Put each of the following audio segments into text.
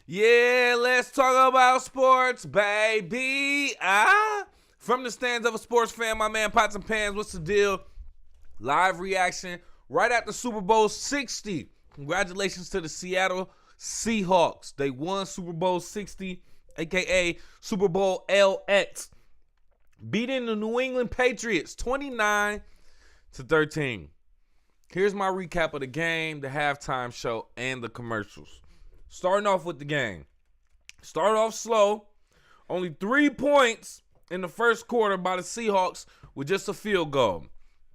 Yeah, let's talk about sports, baby. From the stands of a sports fan, my man Pots and Pans, what's the deal? Live reaction right after Super Bowl 60. Congratulations to the Seattle Seahawks. They won Super Bowl 60, aka Super Bowl LX, beating the New England Patriots 29-13. Here's my recap of the game, the halftime show, and the commercials. Starting off with the game. Started off slow. Only 3 points in the first quarter by the Seahawks with just a field goal.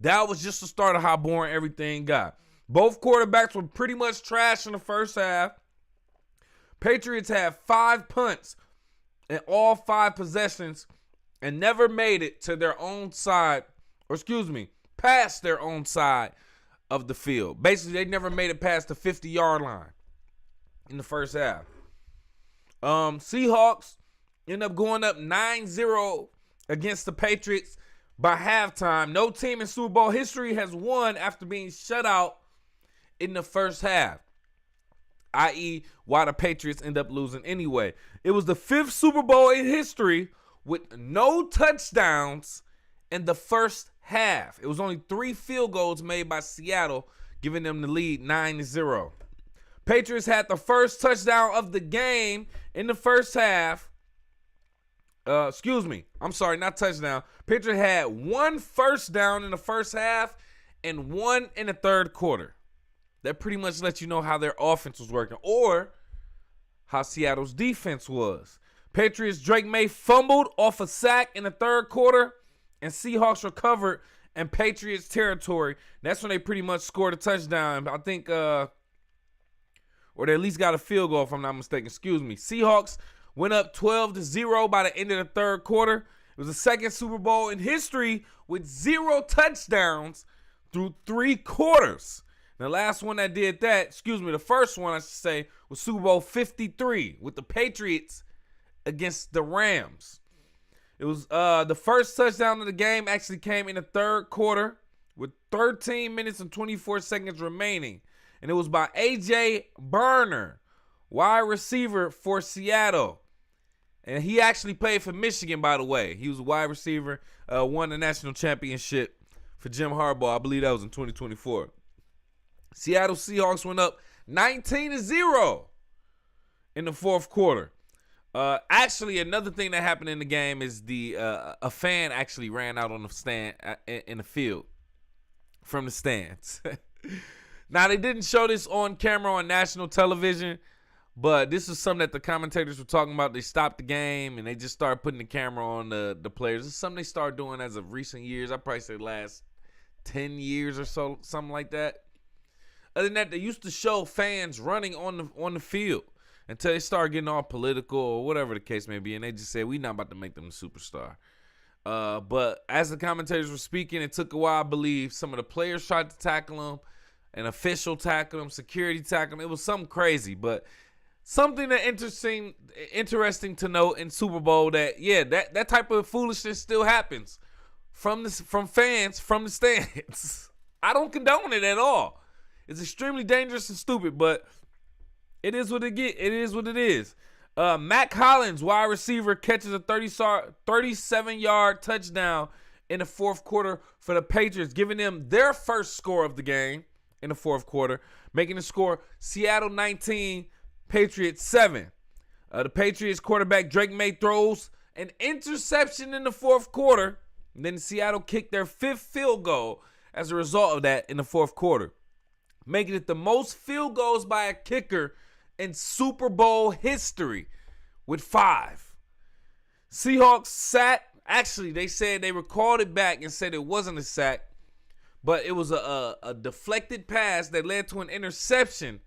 That was just the start of how boring everything got. Both quarterbacks were pretty much trash in the first half. Patriots had 5 punts in all 5 possessions and never made it to their own side, past their own side of the field. Basically, they never made it past the 50-yard line in the first half. Seahawks end up going up 9-0 against the Patriots by halftime. No team in Super Bowl history has won after being shut out in the first half, i.e. why the Patriots end up losing anyway. It was the 5th Super Bowl in history with no touchdowns in the first half. It was only 3 field goals made by Seattle, giving them the lead 9-0. Patriots had the first touchdown of the game in the first half. Not touchdown. Patriots had 1 first down in the first half and 1 in the third quarter. That pretty much lets you know how their offense was working or how Seattle's defense was. Patriots' Drake Maye fumbled off a sack in the third quarter, and Seahawks recovered in Patriots territory. That's when they pretty much scored a touchdown. I think, or they at least got a field goal if I'm not mistaken. Seahawks went up 12-0 by the end of the third quarter. It was the second Super Bowl in history with 0 touchdowns through 3 quarters. The last one that did that, the first one I should say, was Super Bowl 53 with the Patriots against the Rams. It was the first touchdown of the game actually came in the third quarter with 13 minutes and 24 seconds remaining. And it was by A.J. Burner, wide receiver for Seattle. And he actually played for Michigan, by the way. He was a wide receiver, won the national championship for Jim Harbaugh. I believe that was in 2024. Seattle Seahawks went up 19-0 in the fourth quarter. Actually, another thing that happened in the game is a fan actually ran out on the stand in the field from the stands. Now, they didn't show this on camera on national television, but this is something that the commentators were talking about. They stopped the game, and they just started putting the camera on the players. It's something they started doing as of recent years. I'd probably say last 10 years or so, something like that. Other than that, they used to show fans running on the field until they started getting all political or whatever the case may be, and they just said, we're not about to make them a superstar. But as the commentators were speaking, it took a while, I believe. Some of the players tried to tackle him. An official tackled him, security tackled him. It was something crazy, but something that interesting to note in Super Bowl that type of foolishness still happens from fans from the stands. I don't condone it at all. It's extremely dangerous and stupid, but it is what it is. Mac Hollins, wide receiver, catches a 37-yard touchdown in the fourth quarter for the Patriots, giving them their first score of the game in the fourth quarter, making the score Seattle 19, Patriots 7. The Patriots quarterback Drake Maye throws an interception in the fourth quarter, and then Seattle kicked their 5th field goal as a result of that in the fourth quarter, making it the most field goals by a kicker in Super Bowl history with 5. Seahawks sat. Actually, they said they recalled it back and said it wasn't a sack, but it was a deflected pass that led to an interception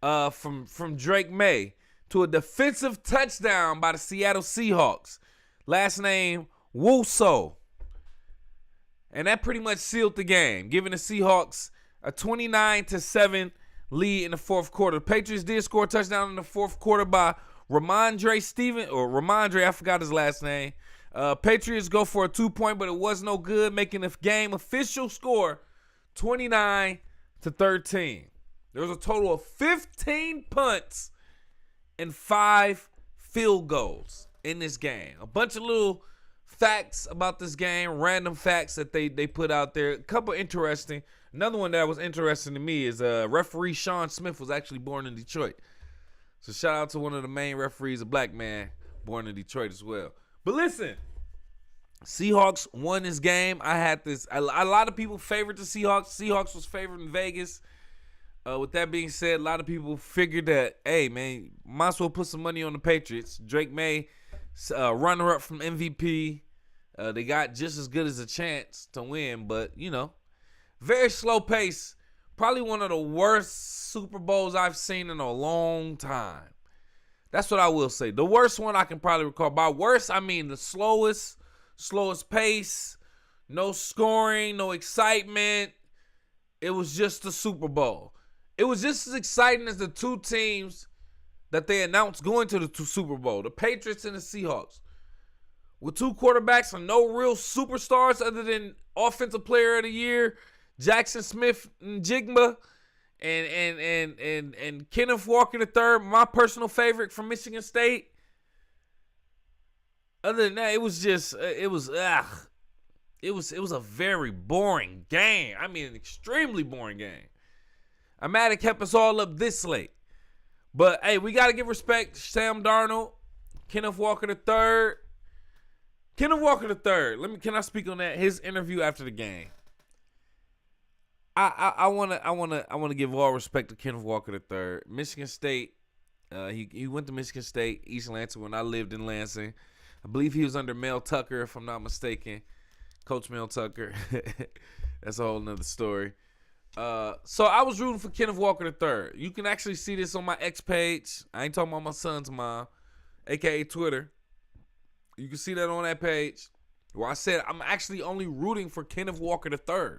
from Drake Maye to a defensive touchdown by the Seattle Seahawks. Last name, Wuso. And that pretty much sealed the game, giving the Seahawks a 29-7 lead in the fourth quarter. The Patriots did score a touchdown in the fourth quarter by Ramondre, I forgot his last name. Patriots go for a 2-point, but it was no good, making the game official score 29-13. There was a total of 15 punts and 5 field goals in this game. A bunch of little facts about this game, random facts that they put out there. A couple interesting. Another one that was interesting to me is referee Sean Smith was actually born in Detroit. So shout out to one of the main referees, a black man born in Detroit as well. But listen, Seahawks won this game. I had this. A lot of people favored the Seahawks. Seahawks was favored in Vegas. With that being said, a lot of people figured that, hey, man, might as well put some money on the Patriots. Drake Maye, runner-up from MVP. They got just as good as a chance to win, but, you know, very slow pace. Probably one of the worst Super Bowls I've seen in a long time. That's what I will say. The worst one I can probably recall. By worst, I mean the slowest pace, no scoring, no excitement. It was just the Super Bowl. It was just as exciting as the two teams that they announced going to the Super Bowl, the Patriots and the Seahawks. With two quarterbacks and no real superstars other than Offensive Player of the Year, Jackson Smith and Jigma, and Kenneth Walker III, my personal favorite from Michigan State. Other than that, it was a very boring game. I mean, an extremely boring game. I'm mad it kept us all up this late. But, hey, we got to give respect to Sam Darnold, Kenneth Walker III. Kenneth Walker III, can I speak on that? His interview after the game. I wanna give all respect to Kenneth Walker III. Michigan State, he went to Michigan State, East Lansing, when I lived in Lansing. I believe he was under Mel Tucker, if I'm not mistaken. Coach Mel Tucker. That's a whole nother story. So I was rooting for Kenneth Walker III. You can actually see this on my X page. I ain't talking about my son's mom, a.k.a. Twitter. You can see that on that page where I said I'm actually only rooting for Kenneth Walker III.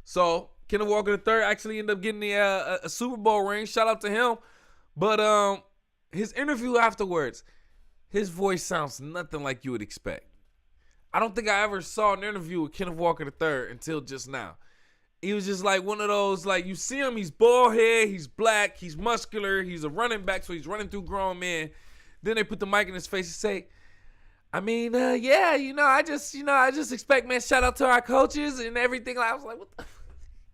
So Kenneth Walker III actually ended up getting a Super Bowl ring. Shout out to him. But his interview afterwards, his voice sounds nothing like you would expect. I don't think I ever saw an interview with Kenneth Walker III until just now. He was just like one of those, like, you see him, he's bald head, he's black, he's muscular, he's a running back, so he's running through grown men. Then they put the mic in his face and say, I mean, I just expect, man, shout out to our coaches and everything. I was like, what the?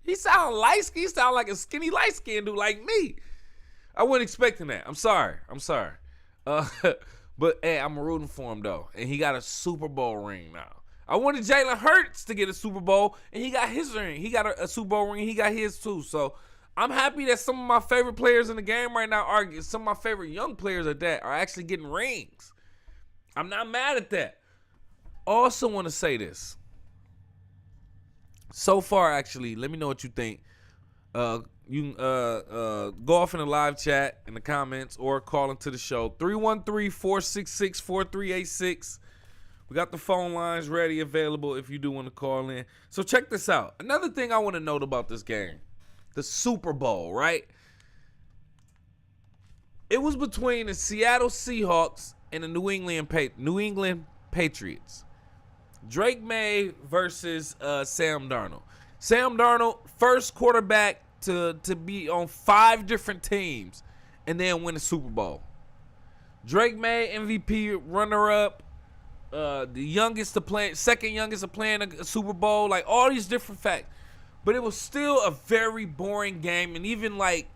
He sound light-skinned. He sound like a skinny light-skinned dude like me. I wasn't expecting that. I'm sorry. But, hey, I'm rooting for him, though. And he got a Super Bowl ring now. I wanted Jalen Hurts to get a Super Bowl, and he got his ring. He got a Super Bowl ring. He got his, too. So, I'm happy that some of my favorite players in the game right now some of my favorite young players at that are actually getting rings. I'm not mad at that. Also want to say this. So far, actually, let me know what you think. You can go off in the live chat in the comments or call into the show. 313-466-4386. We got the phone lines ready, available if you do want to call in. So check this out. Another thing I want to note about this game. The Super Bowl, right? It was between the Seattle Seahawks and the New England Patriots. Drake Maye versus Sam Darnold. Sam Darnold, first quarterback to be on 5 different teams and then win a Super Bowl. Drake Maye, MVP runner-up, second youngest to playing a Super Bowl, like all these different facts. But it was still a very boring game, and even like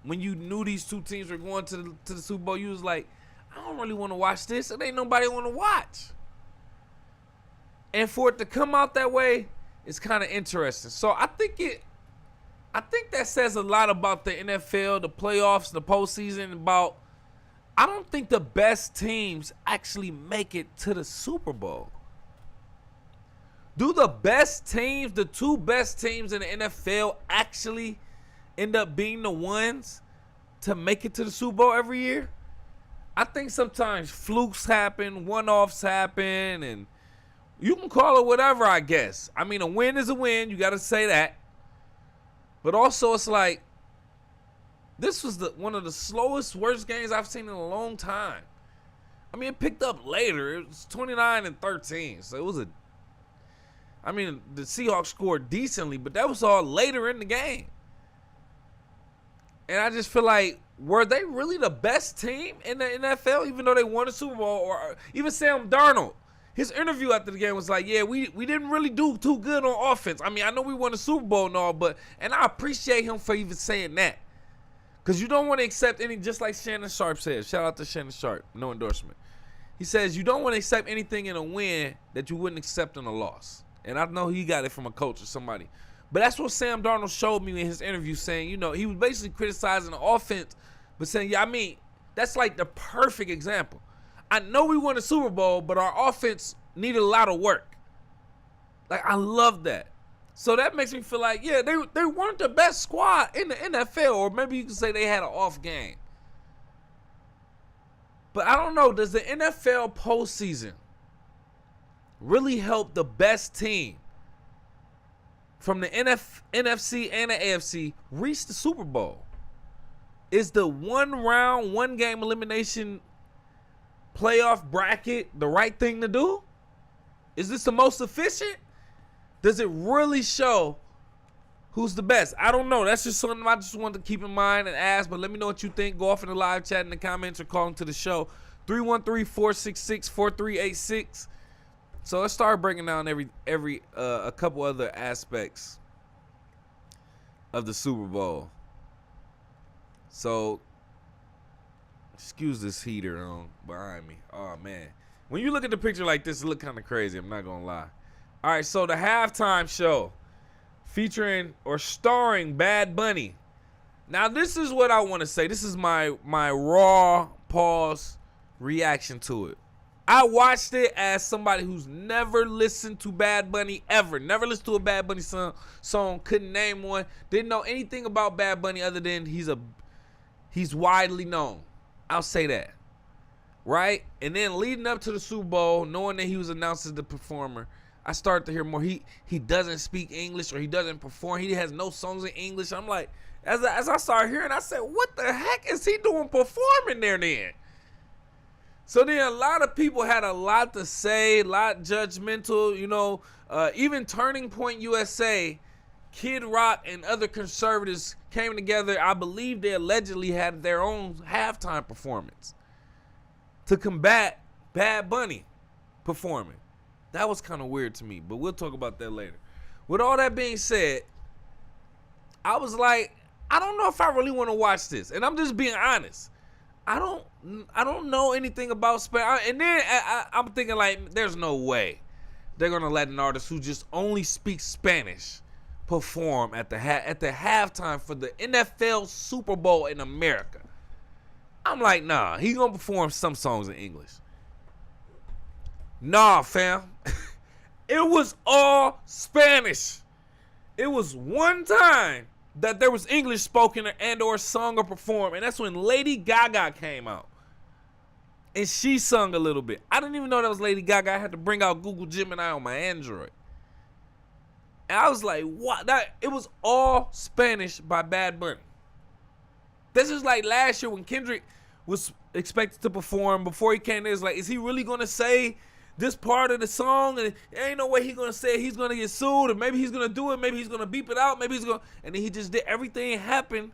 when you knew these two teams were going to the Super Bowl, you was like, I don't really want to watch this. It ain't nobody want to watch. And for it to come out that way, it's kind of interesting. So I think that says a lot about the NFL, the playoffs, the postseason. About, I don't think the best teams actually make it to the Super Bowl. Do the best teams, the 2 best teams in the NFL, actually end up being the ones to make it to the Super Bowl every year? I think sometimes flukes happen, one-offs happen, and you can call it whatever, I guess. I mean, a win is a win. You got to say that. But also, it's like, this was one of the slowest, worst games I've seen in a long time. I mean, it picked up later. It was 29-13. So it was the Seahawks scored decently, but that was all later in the game. And I just feel like were they really the best team in the NFL, even though they won the Super Bowl? Or even Sam Darnold, his interview after the game was like, yeah, we didn't really do too good on offense. I mean, I know we won the Super Bowl and all, and I appreciate him for even saying that. Because you don't want to accept any, just like Shannon Sharp said. Shout out to Shannon Sharp, no endorsement. He says, you don't want to accept anything in a win that you wouldn't accept in a loss. And I know he got it from a coach or somebody. But that's what Sam Darnold showed me in his interview, saying, you know, he was basically criticizing the offense, but saying, yeah, I mean, that's like the perfect example. I know we won the Super Bowl, but our offense needed a lot of work. Like, I love that. So that makes me feel like, yeah, they weren't the best squad in the NFL, or maybe you can say they had an off game. But I don't know, does the NFL postseason really help the best team from the NFC and the AFC reach the Super Bowl? Is the one game elimination playoff bracket the right thing to do? Is this the most efficient? Does it really show who's the best? I don't know. That's just something I just wanted to keep in mind and ask. But let me know what you think. Go off in the live chat in the comments or call into the show. 313-466-4386. So let's start breaking down a couple other aspects of the Super Bowl. So excuse this heater on behind me. Oh man. When you look at the picture like this, it look kind of crazy. I'm not gonna lie. All right, so the halftime show featuring or starring Bad Bunny. Now, this is what I want to say. This is my raw pause reaction to it. I watched it as somebody who's never listened to Bad Bunny ever. Never listened to a Bad Bunny song. Couldn't name one. Didn't know anything about Bad Bunny other than he's widely known. I'll say that. Right? And then leading up to the Super Bowl, knowing that he was announced as the performer, I started to hear more. He doesn't speak English, or he doesn't perform. He has no songs in English. I'm like, as I started hearing, I said, what the heck is he doing performing there then? So then a lot of people had a lot to say, a lot judgmental, you know. Even Turning Point USA, Kid Rock, and other conservatives came together. I believe they allegedly had their own halftime performance to combat Bad Bunny performing. That was kind of weird to me, but we'll talk about that later. With all that being said, I was like, I don't know if I really want to watch this. And I'm just being honest. I don't know anything about Spanish. And then I'm thinking, like, there's no way they're going to let an artist who just only speaks Spanish perform at the halftime for the NFL Super Bowl in America. I'm like, nah, he's going to perform some songs in English. Nah, fam. It was all Spanish. It was one time that there was English spoken and or sung or performed, and that's when Lady Gaga came out. And she sung a little bit. I didn't even know that was Lady Gaga. I had to bring out Google Gemini on my Android. And I was like, what? It was all Spanish by Bad Bunny. This is like last year when Kendrick was expected to perform. Before he came there, it's like, is he really going to say this part of the song? And there ain't no way he's going to say it. He's going to get sued, or maybe he's going to do it. Maybe he's going to beep it out. Maybe he's going to, and then he just did everything happen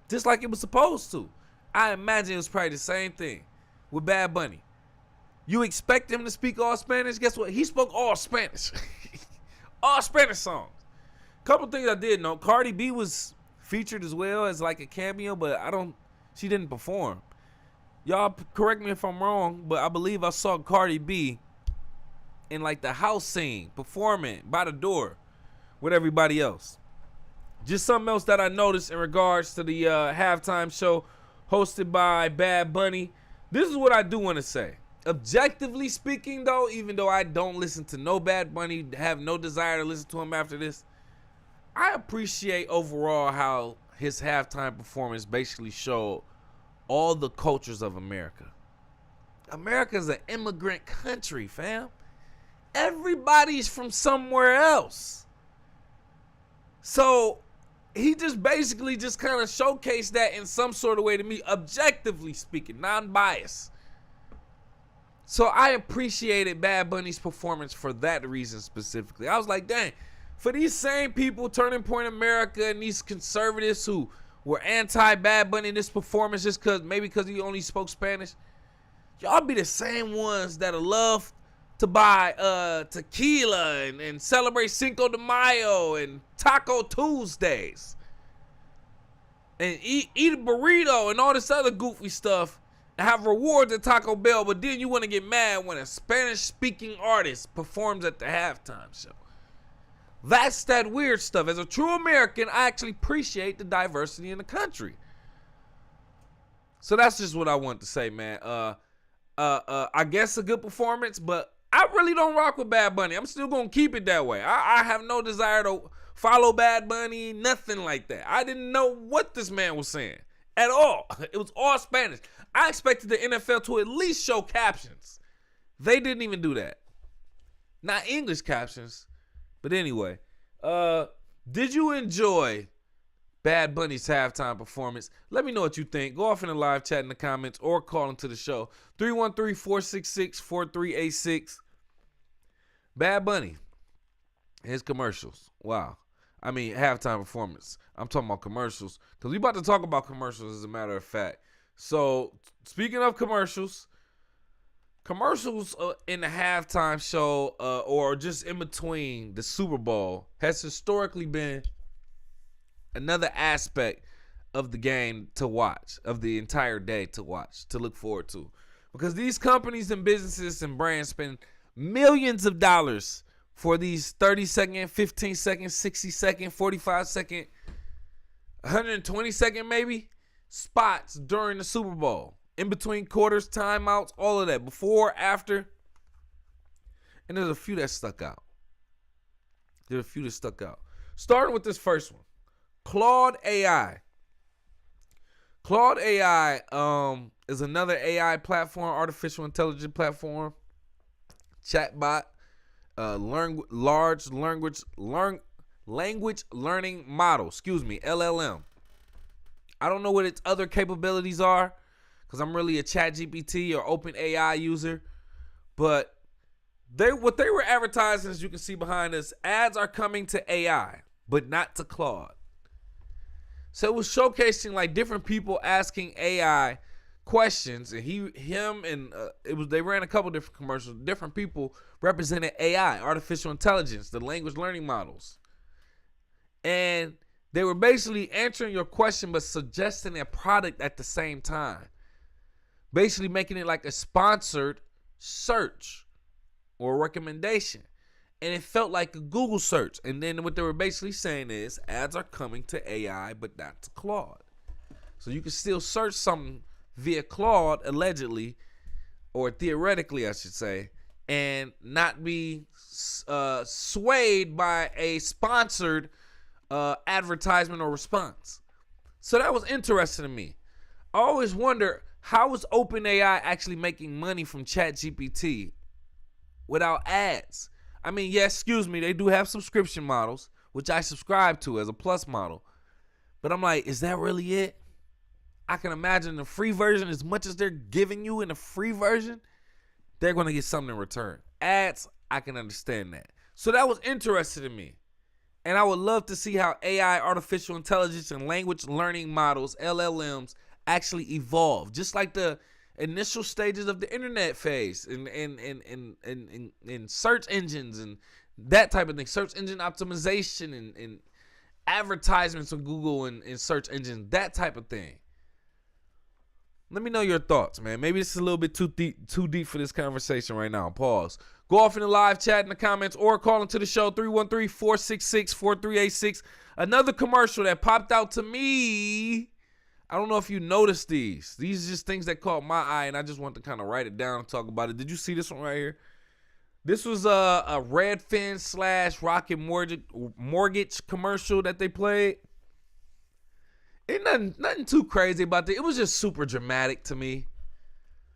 just like it was supposed to. I imagine it was probably the same thing with Bad Bunny. You expect him to speak all Spanish? Guess what? He spoke all Spanish. All Spanish songs. Couple things I did know. Cardi B was featured as well as like a cameo, but she didn't perform. Y'all correct me if I'm wrong, but I believe I saw Cardi B in like the house scene performing by the door with everybody else. Just something else that I noticed in regards to the halftime show hosted by Bad Bunny. This is what I do want to say. Objectively speaking, though, even though I don't listen to no Bad Bunny, have no desire to listen to him after this, I appreciate overall how his halftime performance basically showed all the cultures of America. America's an immigrant country, fam. Everybody's from somewhere else. So he just basically just kind of showcased that in some sort of way to me, objectively speaking, non-biased. So I appreciated Bad Bunny's performance for that reason specifically. I was like, dang, for these same people, Turning Point America, and these conservatives who were anti-Bad Bunny in this performance just because he only spoke Spanish, y'all be the same ones that'll love to buy tequila and celebrate Cinco de Mayo and Taco Tuesdays and eat a burrito and all this other goofy stuff and have rewards at Taco Bell, but then you want to get mad when a Spanish-speaking artist performs at the halftime show. That's that weird stuff. As a true American, I actually appreciate the diversity in the country. So that's just what I want to say, man. I guess a good performance, but I really don't rock with Bad Bunny. I'm still going to keep it that way. I have no desire to follow Bad Bunny, nothing like that. I didn't know what this man was saying at all. It was all Spanish. I expected the NFL to at least show captions. They didn't even do that. Not English captions. But anyway, did you enjoy Bad Bunny's halftime performance? Let me know what you think. Go off in the live chat in the comments or call into the show. 313-466-4386. Bad Bunny. His commercials. Wow. I mean, halftime performance. I'm talking about commercials. Because we about to talk about commercials as a matter of fact. So, speaking of commercials in the halftime show or just in between the Super Bowl has historically been another aspect of the game to watch, of the entire day to watch, to look forward to. Because these companies and businesses and brands spend millions of dollars for these 30-second, 15-second, 60-second, 45-second, 120-second maybe spots during the Super Bowl. In between quarters, timeouts, all of that. Before, after. And there's a few that stuck out. Starting with this first one. Claude AI. Claude AI is another AI platform, artificial intelligence platform, chatbot, large language learning model, LLM. I don't know what its other capabilities are because I'm really a ChatGPT or OpenAI user, but what they were advertising, as you can see behind us, ads are coming to AI, but not to Claude. So it was showcasing like different people asking AI questions, and they ran a couple different commercials. Different people represented AI, artificial intelligence, the language learning models, and they were basically answering your question but suggesting a product at the same time, basically making it like a sponsored search or recommendation. And it felt like a Google search. And then what they were basically saying is ads are coming to AI, but not to Claude. So you can still search something via Claude, allegedly, or theoretically, I should say, and not be swayed by a sponsored advertisement or response. So that was interesting to me. I always wonder, how is OpenAI actually making money from ChatGPT without ads? I mean, yes, they do have subscription models, which I subscribe to as a plus model. But I'm like, is that really it? I can imagine the free version, as much as they're giving you in the free version, they're going to get something in return. Ads, I can understand that. So that was interesting to me. And I would love to see how AI, artificial intelligence, and language learning models, LLMs, actually evolve. Just like the initial stages of the internet phase and search engines and that type of thing. Search engine optimization and advertisements on Google and search engines, that type of thing. Let me know your thoughts, man. Maybe this is a little bit too deep for this conversation right now. Pause. Go off in the live chat in the comments or call into the show, 313-466-4386. Another commercial that popped out to me. I don't know if you noticed these. These are just things that caught my eye, and I just want to kind of write it down and talk about it. Did you see this one right here? This was a Redfin / Rocket Mortgage commercial that they played. Ain't nothing too crazy about it. It was just super dramatic to me.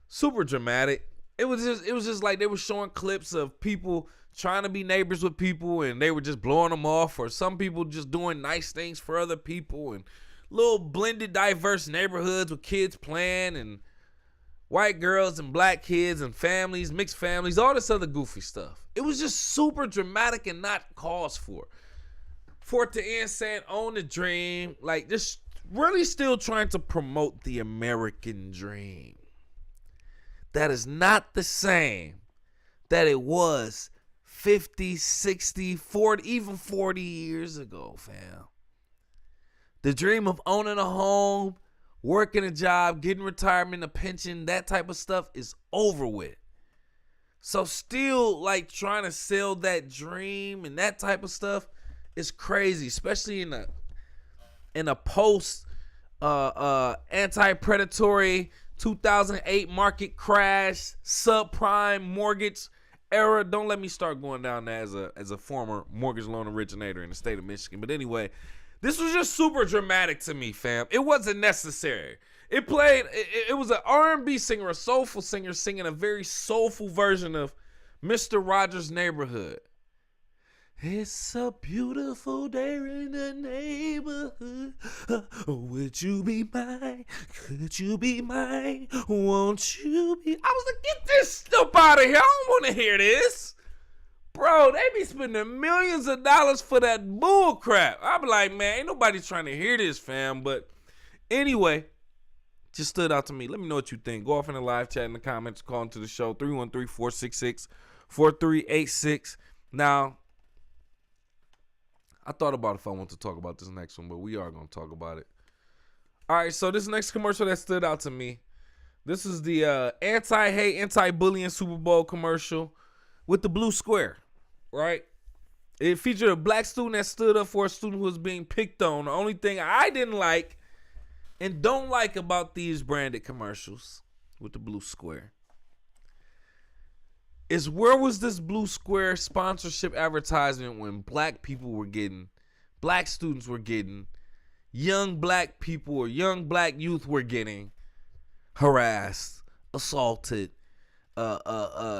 Super dramatic. It was just like they were showing clips of people trying to be neighbors with people, and they were just blowing them off, or some people just doing nice things for other people, and little blended, diverse neighborhoods with kids playing, and white girls and black kids and families, mixed families, all this other goofy stuff. It was just super dramatic and not cause for it to end saying own the dream, like just really still trying to promote the American dream. That is not the same that it was 50, 60, 40, even 40 years ago, fam. The dream of owning a home, working a job, getting retirement, a pension, that type of stuff is over with. So still like trying to sell that dream and that type of stuff is crazy, especially in a post anti-predatory 2008 market crash, subprime mortgage era. Don't let me start going down that as a former mortgage loan originator in the state of Michigan. But anyway, this was just super dramatic to me, fam. It wasn't necessary. It was an R&B singer, a soulful singer singing a very soulful version of Mr. Rogers' Neighborhood. It's a beautiful day in the neighborhood. Would you be mine? Could you be mine? Won't you be? I was like, get this stuff out of here. I don't want to hear this. Bro, they be spending millions of dollars for that bull crap. I be like, man, ain't nobody trying to hear this, fam. But anyway, just stood out to me. Let me know what you think. Go off in the live chat in the comments. Call into the show, 313-466-4386. Now, I thought about if I want to talk about this next one, but we are going to talk about it. All right, so this next commercial that stood out to me, this is the anti-hate, anti-bullying Super Bowl commercial with the blue square, right? It featured a black student that stood up for a student who was being picked on. The only thing I didn't like and don't like about these branded commercials with the blue square is where was this blue square sponsorship advertisement when black students were getting, young black people or young black youth were getting harassed, assaulted,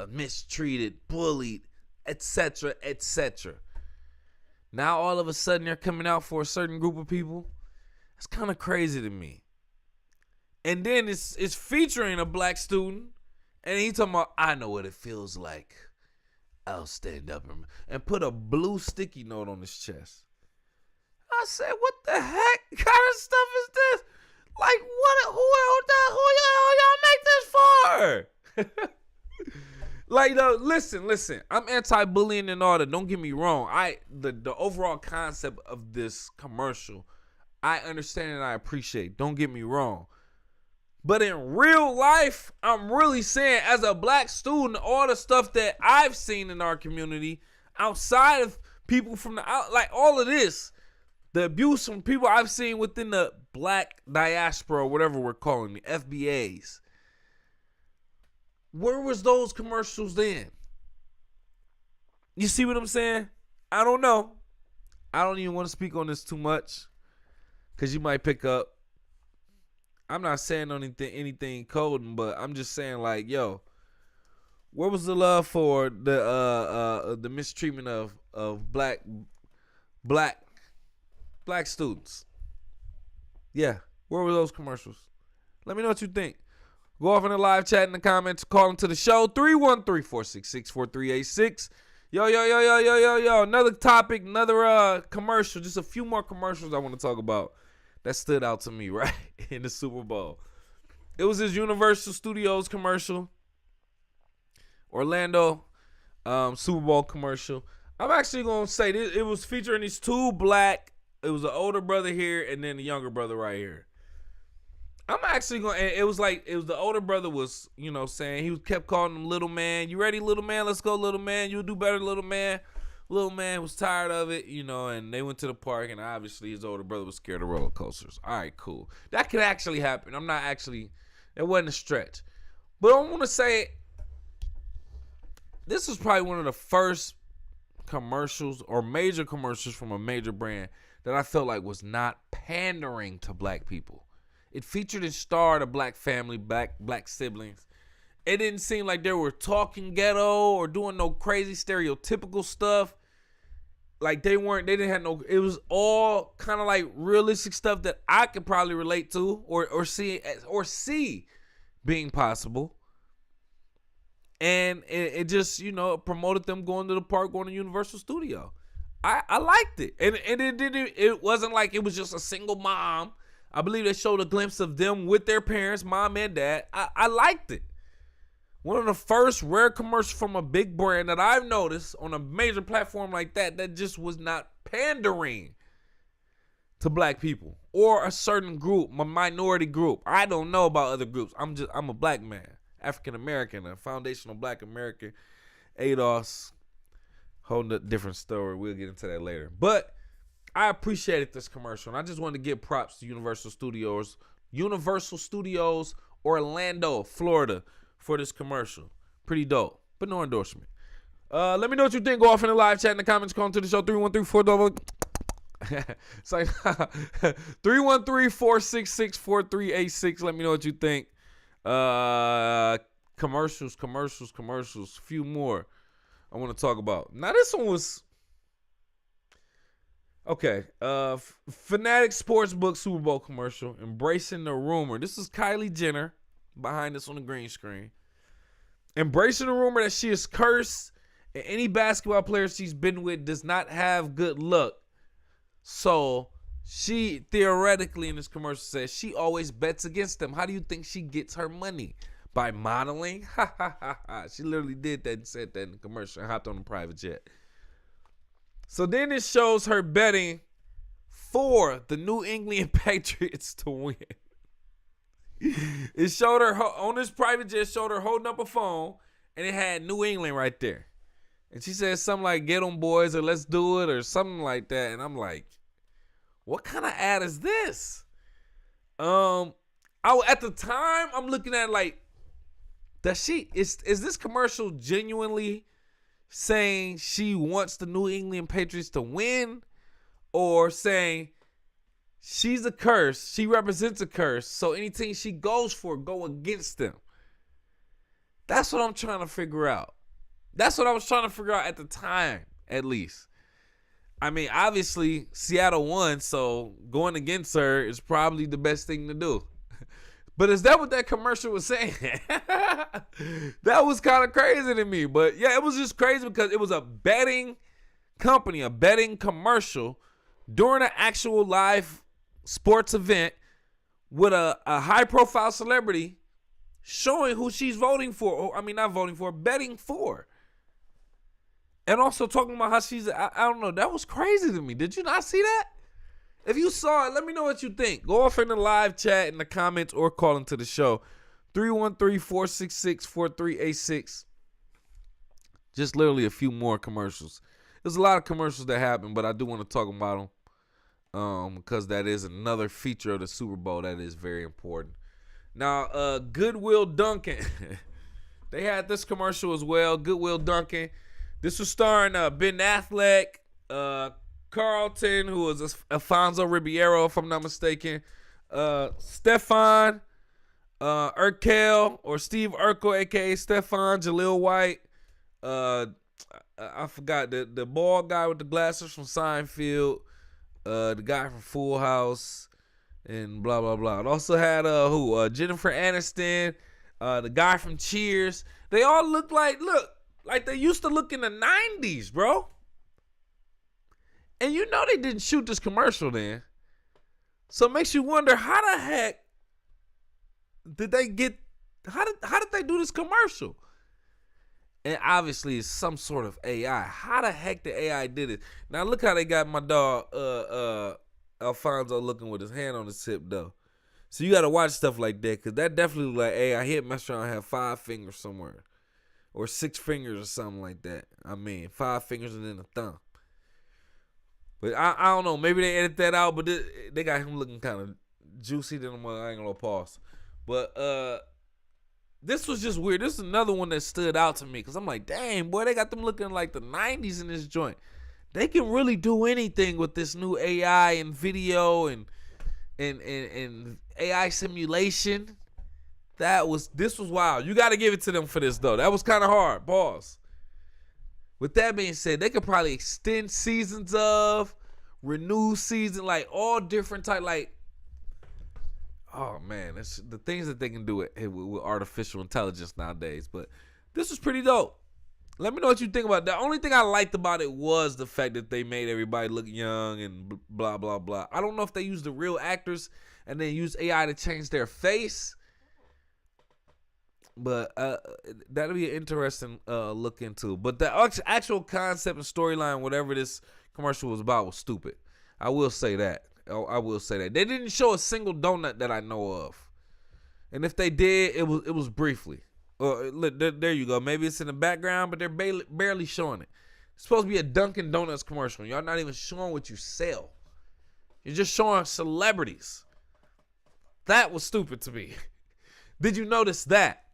mistreated, bullied, etc., etc. Now all of a sudden they're coming out for a certain group of people. It's kind of crazy to me. And then it's featuring a black student. And he talking about, I know what it feels like. I'll stand up and put a blue sticky note on his chest. I said, what the heck kind of stuff is this? Like, who y'all make this for? Like, listen. I'm anti-bullying and all that. Don't get me wrong. The overall concept of this commercial, I understand and I appreciate. Don't get me wrong. But in real life, I'm really saying, as a black student, all the stuff that I've seen in our community, outside of people from like all of this, the abuse from people I've seen within the black diaspora, or whatever we're calling the FBAs. Where was those commercials then? You see what I'm saying? I don't know. I don't even want to speak on this too much, because you might pick up. I'm not saying anything coding, but I'm just saying, like, yo, where was the love for the mistreatment of black students? Yeah, where were those commercials? Let me know what you think. Go off in the live chat in the comments. Call into the show, 313-466-4386. Yo. Another topic, another commercial. Just a few more commercials I want to talk about that stood out to me, right, in the Super Bowl. It was this Universal Studios commercial, Orlando Super Bowl commercial. I'm actually going to say this. It was featuring these two black, it was an older brother here and then the younger brother right here. I'm actually going to, it was the older brother was, saying, he kept calling him little man. You ready, little man? Let's go, little man. You'll do better, little man. Little man was tired of it, and they went to the park, and obviously his older brother was scared of roller coasters. All right, cool. That could actually happen. It wasn't a stretch. But I want to say, this was probably one of the first commercials or major commercials from a major brand that I felt like was not pandering to black people. It featured and starred a black family, black siblings. It didn't seem like they were talking ghetto or doing no crazy stereotypical stuff. Like it was all kind of like realistic stuff that I could probably relate to or see being possible. And it just, promoted them going to the park, going to Universal Studio. I liked it. And it wasn't like it was just a single mom. I believe they showed a glimpse of them with their parents, mom and dad. I liked it. One of the first rare commercials from a big brand that I've noticed on a major platform like that just was not pandering to black people or a certain group, a minority group. I don't know about other groups. I'm a black man, African American, a foundational black American. ADOS, whole different story. We'll get into that later. But I appreciated this commercial, and I just wanted to give props to Universal Studios Orlando, Florida, for this commercial. Pretty dope, but no endorsement. Let me know what you think. Go off in the live chat in the comments. Call into the show 313-4. It's like 313-466-4386. Let me know what you think. Commercials. A few more I want to talk about. Now this one was okay. Fanatic Sportsbook Super Bowl commercial, embracing the rumor. This is Kylie Jenner behind us on the green screen, embracing the rumor that she is cursed and any basketball player she's been with does not have good luck. So she theoretically in this commercial says she always bets against them. How do you think she gets her money? By modeling? She literally did that and said that in the commercial and hopped on a private jet. So then it shows her betting for the New England Patriots to win. It showed her on this private jet, showed her holding up a phone, and it had New England right there. And she said something like, "Get them boys," or "Let's do it," or something like that. And I'm like, what kind of ad is this? At the time, I'm looking at like, is this commercial genuinely saying she wants the New England Patriots to win, or saying she's a curse, she represents a curse, so anything she goes for, go against them? That's what I'm trying to figure out. That's what I was trying to figure out at the time, at least. I mean, obviously, Seattle won, so going against her is probably the best thing to do. But is that what that commercial was saying? That was kind of crazy to me. But yeah, it was just crazy because it was a betting company, a betting commercial during an actual live sports event with a high-profile celebrity showing who she's voting for. Or, I mean, not voting for, betting for. And also talking about how she's, I don't know, that was crazy to me. Did you not see that? If you saw it, let me know what you think. Go off in the live chat in the comments or call into the show. 313-466-4386. Just literally a few more commercials. There's a lot of commercials that happen, but I do want to talk about them because that is another feature of the Super Bowl that is very important. Now, Goodwill Dunkin'. They had this commercial as well, Goodwill Dunkin'. This was starring Ben Affleck, Carlton, who was Alfonso Ribeiro, if I'm not mistaken, Stefan Urkel, or Steve Urkel, a.k.a. Stefan, Jaleel White. I forgot the bald guy with the glasses from Seinfeld, the guy from Full House, and blah, blah, blah. It also had Jennifer Aniston, the guy from Cheers. They all look like they used to look in the 90s, bro. And you know they didn't shoot this commercial then. So it makes you wonder, how the heck did they get, how did they do this commercial? And obviously it's some sort of AI. How the heck the AI did it? Now look how they got my dog Alfonso looking with his hand on his hip though. So you got to watch stuff like that, because that definitely look like AI. He had messed around and have 5 fingers somewhere. Or 6 fingers or something like that. I mean, 5 fingers and then a thumb. But I don't know. Maybe they edit that out, but they got him looking kind of juicy. Then I ain't gonna pause. But this was just weird. This is another one that stood out to me, because I'm like, dang, boy, they got them looking like the 90s in this joint. They can really do anything with this new AI and video and AI simulation. This was wild. You got to give it to them for this, though. That was kind of hard. Pause. With that being said, they could probably extend seasons of, renew season, like all different type, like, oh man, it's the things that they can do with artificial intelligence nowadays. But this was pretty dope. Let me know what you think about that. The only thing I liked about it was the fact that they made everybody look young and blah, blah, blah. I don't know if they used the real actors and then use AI to change their face. But that'll be an interesting look into. But the actual concept and storyline, whatever this commercial was about, was stupid. I will say that. They didn't show a single donut that I know of, and if they did, it was briefly. There you go. Maybe it's in the background, but they're barely showing it. It's supposed to be a Dunkin' Donuts commercial. Y'all not even showing what you sell. You're just showing celebrities. That was stupid to me. Did you notice that?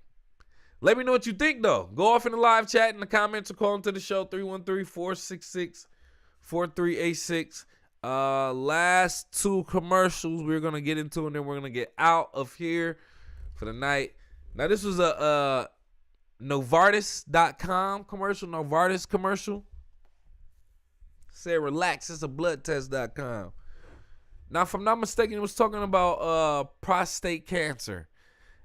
Let me know what you think, though. Go off in the live chat in the comments or call into the show, 313-466-4386. Last two commercials we're going to get into, and then we're going to get out of here for the night. Now, this was a Novartis.com commercial, Novartis commercial. Said, relax, it's a bloodtest.com. Now, if I'm not mistaken, it was talking about prostate cancer.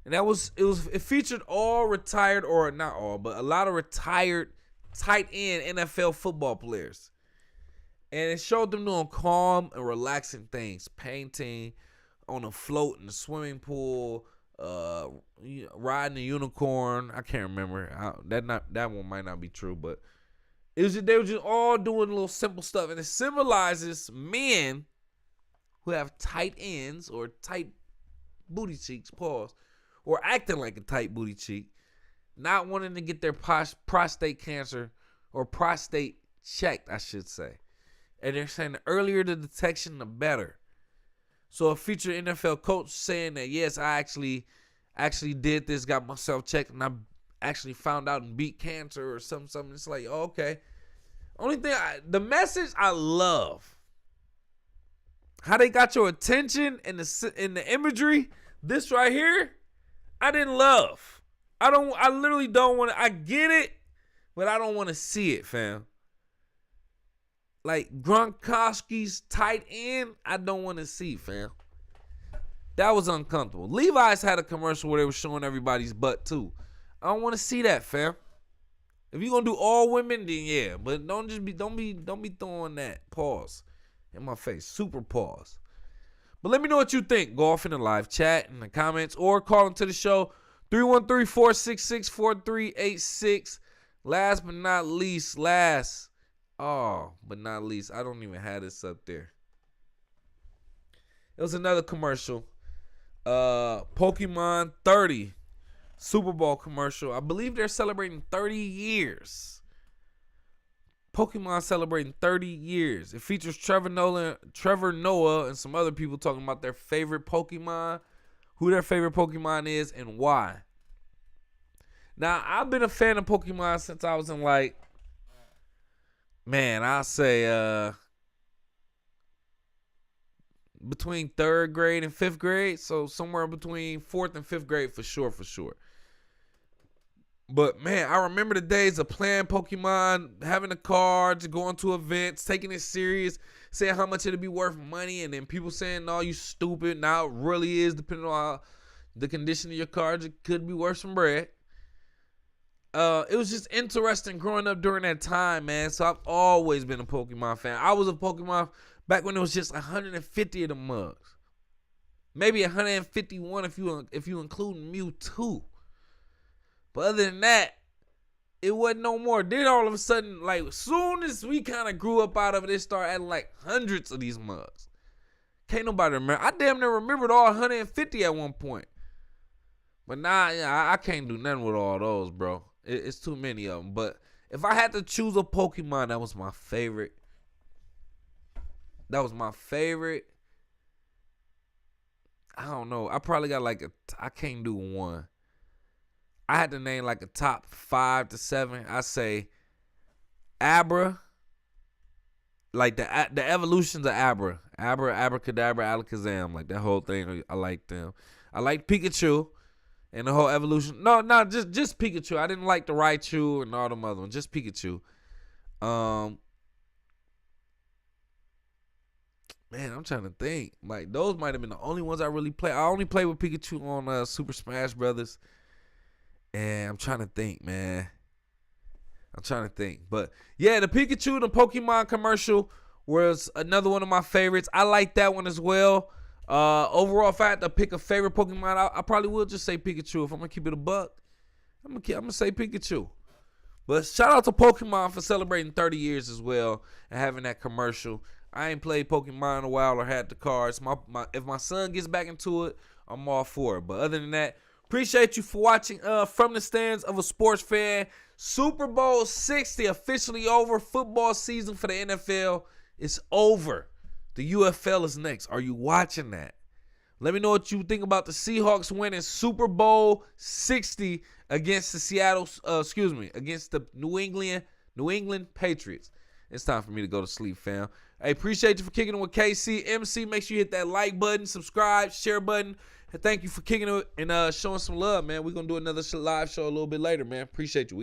And it featured all retired, or not all, but a lot of retired tight end NFL football players. And it showed them doing calm and relaxing things, painting on a float in the swimming pool, riding a unicorn. I can't remember. That one might not be true, but they were just all doing little simple stuff, and it symbolizes men who have tight ends or tight booty cheeks, or acting like a tight booty cheek, not wanting to get their prostate cancer or prostate checked, I should say. And they're saying the earlier the detection, the better. So a featured NFL coach saying that, yes, I actually did this, got myself checked, and I actually found out and beat cancer or something. It's like, oh, okay. Only thing, the message I love, how they got your attention in the imagery. This right here, I didn't love. I literally don't want to. I get it, but I don't want to see it, fam. Like Gronkowski's tight end, I don't want to see, fam. That was uncomfortable. Levi's had a commercial where they were showing everybody's butt too. I don't want to see that, fam. If you're gonna do all women, then yeah, but don't be throwing that pause in my face. Super pause. But let me know what you think. Go off in the live chat in the comments or call into the show, 313-466-4386. Last but not least, I don't even have this up there. It was another commercial. Pokemon 30 Super Bowl commercial. I believe they're celebrating 30 years. Pokemon celebrating 30 years. It features Trevor Noah, and some other people talking about their favorite Pokemon, who their favorite Pokemon is, and why. Now, I've been a fan of Pokemon since I was in I'll say between 3rd grade and 5th grade. So somewhere between 4th and 5th grade for sure. But, man, I remember the days of playing Pokemon, having the cards, going to events, taking it serious, saying how much it'd be worth money, and then people saying, no, you stupid. Now it really is, depending on the condition of your cards, it could be worth some bread. It was just interesting growing up during that time, man. So I've always been a Pokemon fan. I was a Pokemon back when it was just 150 of the mugs. Maybe 151 if you include Mewtwo. But other than that, it wasn't no more. Then all of a sudden, as soon as we kind of grew up out of it, they started adding hundreds of these mugs. Can't nobody remember. I damn near remembered all 150 at one point. But I can't do nothing with all those, bro. It's too many of them. But if I had to choose a Pokemon, that was my favorite. I don't know. I probably got I can't do one. I had to name a top 5 to 7. I say Abra. The evolutions of Abra. Abracadabra, Alakazam. That whole thing. I like them. I like Pikachu and the whole evolution. No, just Pikachu. I didn't like the Raichu and all them other ones. Just Pikachu. Man, I'm trying to think. Those might have been the only ones I really played. I only played with Pikachu on Super Smash Brothers. And I'm trying to think, man. But, yeah, the Pikachu, the Pokemon commercial was another one of my favorites. I like that one as well. Overall, if I had to pick a favorite Pokemon, I probably would just say Pikachu. If I'm gonna keep it a buck, I'm gonna say Pikachu. But shout out to Pokemon for celebrating 30 years as well and having that commercial. I ain't played Pokemon in a while or had the cards. If my son gets back into it, I'm all for it. But other than that, appreciate you for watching From the Stands of a Sports Fan. Super Bowl 60 officially over. Football season for the NFL is over. The UFL is next. Are you watching that? Let me know what you think about the Seahawks winning Super Bowl 60 against the against the New England Patriots. It's time for me to go to sleep, fam. Hey, appreciate you for kicking it with KC. MC, make sure you hit that like button, subscribe, share button. And thank you for kicking it and showing some love, man. We're going to do another live show a little bit later, man. Appreciate you.